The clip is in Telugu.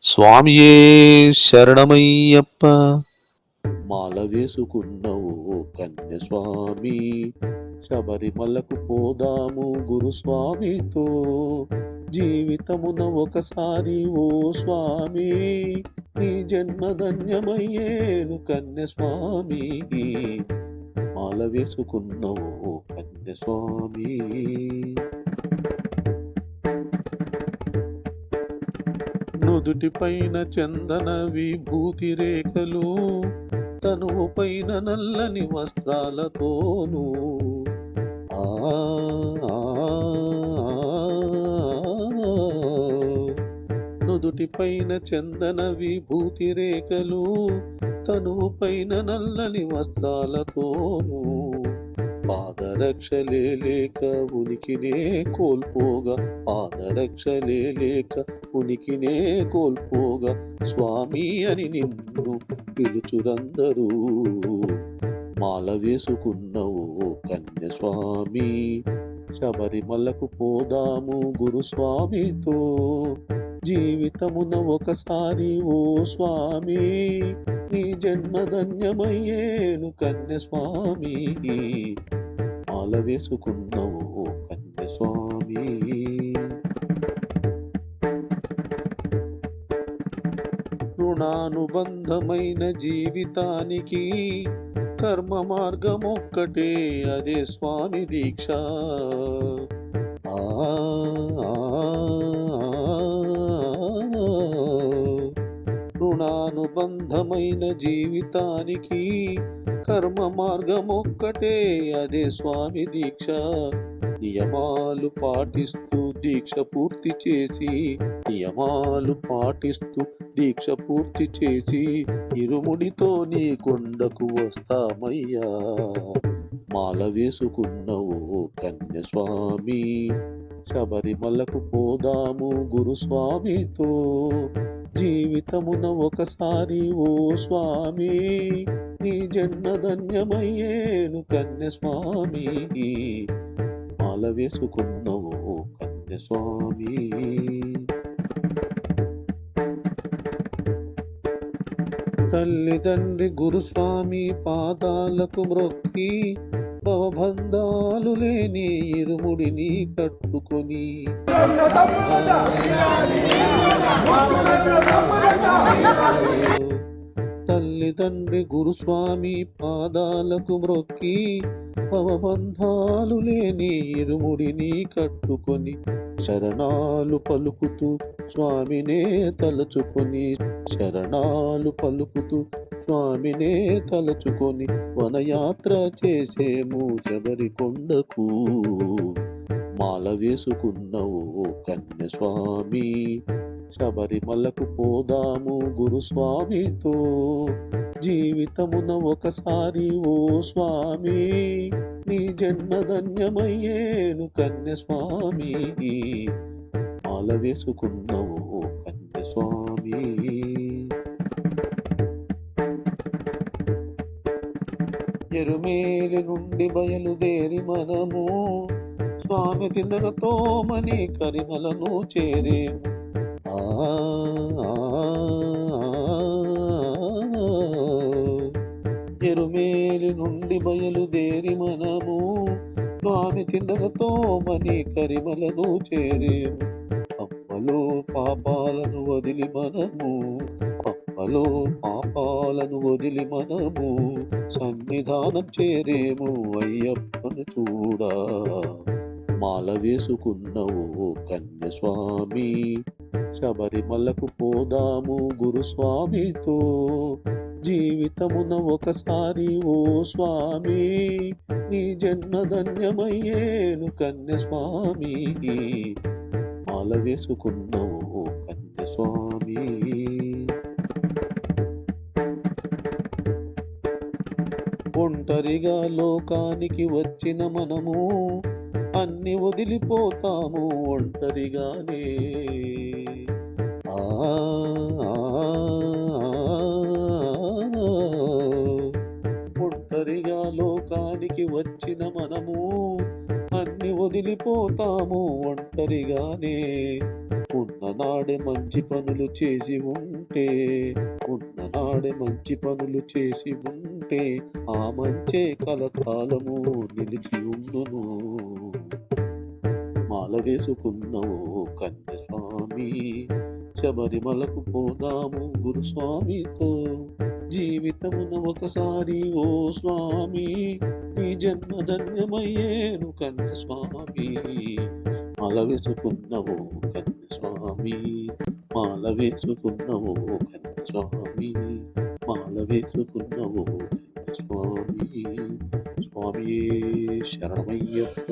స్వామియే శరణమయ్యప్ప. మాల వేసుకున్నవు కన్యస్వామి, శబరిమలకు పోదాము గురుస్వామితో. జీవితమున ఒకసారి ఓ స్వామి, నీ జన్మధన్యమయ్యేను కన్యస్వామి. మాల వేసుకున్నవు కన్యస్వామి. నుదుటి పైన చందన విభూతి రేఖలు, తనువు పైన నల్లని వస్త్రాలతోనూ ఆ నుదుటి పైన చందన విభూతి రేఖలు, తనువు పైన నల్లని వస్త్రాలతోనూ పాదరక్షలే లేక ఉనికినే కోల్పోగా, పాదరక్షలే లేక ఉనికినే కోల్పోగా, స్వామి అని నిన్ను పిలుచురందరూ. మాల వేసుకున్నవు కన్యస్వామి, శబరిమలకు పోదాము గురుస్వామితో. జీవితమున ఒకసారి ఓ స్వామి, నీ జన్మధన్యమయ్యేను కన్యస్వామి. మాల వేసుకున్నవు కన్యస్వామి. రుణానుబంధమైన జీవితానికి కర్మ మార్గమొక్కటే, అదే స్వామి దీక్ష. రుణానుబంధమైన జీవితానికి కర్మ మార్గమొక్కటే, అదే స్వామి దీక్ష. నియమాలు పాటిస్తూ దీక్ష పూర్తి చేసి, నియమాలు పాటిస్తూ దీక్ష పూర్తి చేసి, ఇరుముడితో నీ కొండకు వస్తామయ్యా. మాల వేసుకున్నవు కన్యస్వామి, శబరిమలకు పోదాము గురుస్వామితో. జీవితమున ఒకసారి ఓ స్వామి, నీ జన్మధన్యమయ్యేను కన్యస్వామి. మాల వేసుకున్నవు కన్యస్వామి. తల్లిదండ్రి గురుస్వామి పాదాలకు మ్రొక్కి, భవబంధాలు లేని ఇరుముడిని కట్టుకొని, తల్లిదండ్రి గురుస్వామి పాదాలకు మ్రొక్కి, భవబంధాలు లేని ఇరుముడిని కట్టుకొని, శరణాలు పలుకుతూ స్వామినే తలచుకొని, శరణాలు పలుకుతూ స్వామినే తలచుకొని, వనయాత్ర చేసేము శబరికొండకు. మాల వేసుకున్నవు కన్యస్వామి, శబరిమలకు పోదాము గురుస్వామితో. జీవితమున ఒకసారి ఓ స్వామి, నీ జన్మధన్యమయ్యేను కన్యస్వామి. మాల వేసుకున్నవు కన్యస్వామి. ఎరుమేలి నుండి బయలుదేరి మనము స్వామి తిందరతోమని కరిమలను చేరేము. ఎరుమేలి నుండి బయలుదేరి మనము స్వామి తిందరతోమని కరిమలను చేరేము. అమ్మలో పాపాలను వదిలి మనము, అమ్మలో పాపాలను వదిలి మనము సన్నిధానం చేరేము అయ్యప్పను చూడా. మాల వేసుకున్నవు కన్యస్వామి, శబరిమలకు పోదాము గురుస్వామితో. జీవితమున ఒకసారి ఓ స్వామి, నీ జన్మధన్యమయ్యేను కన్యస్వామి. మాల వేసుకున్నవు కన్యస్వామి. ఒంటరిగా లోకానికి వచ్చిన మనము అన్ని వదిలిపోతాము ఒంటరిగానే. ఒంటరిగా లోకానికి వచ్చిన మనము అన్ని వదిలిపోతాము ఒంటరిగానే. ఉన్న ఉన్ననాడే మంచి పనులు చేసి ఉంటే, ఉన్ననాడే మంచి పనులు చేసి ఉంటే, ఆ మంచే కలకాలము నిలిచి ఉండును. మాల వేసుకున్నవో కన్యస్వామి, శబరిమలకు పోదాము గురుస్వామితో. జీవితమున ఒకసారి ఓ స్వామి, నీ జన్మ ధన్యమయ్యేను కన్యస్వామి. మాల వేసుకున్నవో కన్యస్వామి, మాల వేసుకున్నవో కన్యస్వామి, మాల వేసుకున్నవో కన్యస్వామి. స్వామియే శరణమయ్యప్ప.